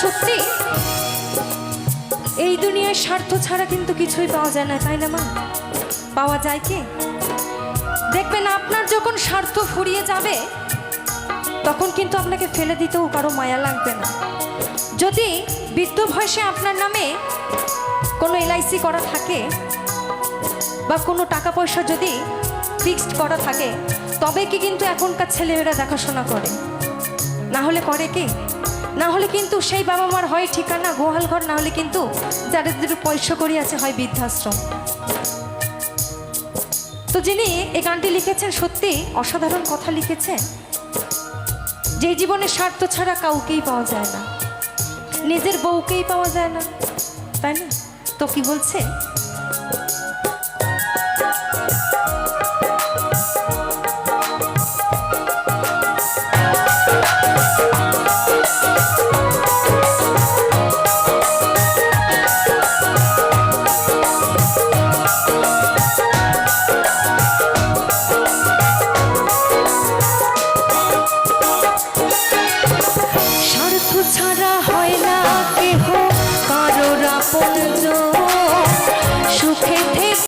সত্যি এই দুনিয়ায় স্বার্থ ছাড়া কিন্তু কিছুই পাওয়া যায় না, তাই না মা? পাওয়া যায় কি? দেখবেন আপনার যখন স্বার্থ ফুরিয়ে যাবে তখন কিন্তু আপনাকে ফেলে দিতেও কারো মায়া লাগবে না। যদি বৃদ্ধ বয়সে আপনার নামে কোনো এলআইসি করা থাকে বা কোনো টাকা পয়সা যদি ফিক্সড করা থাকে তবে কি কিন্তু এখনকার ছেলেমেয়েরা দেখাশোনা করে, না হলে করে কি? না হলে কিন্তু সেই বাবা মার হয় ঠিকানা গোহাল ঘর, না হলে কিন্তু যাদের দুটো পয়সা করি আছে হয় বৃদ্ধাশ্রম। তো যিনি এই গানটি লিখেছেন সত্যি অসাধারণ কথা লিখেছেন, যে জীবনে স্বার্থ ছাড়া কাউকেই পাওয়া যায় না, নিজের বউকেই পাওয়া যায় না, তাই না? তো কি বলছে? স্বার্থ ছাড়া হয় না কেহ কারোর আপনজন, সুখে থেকে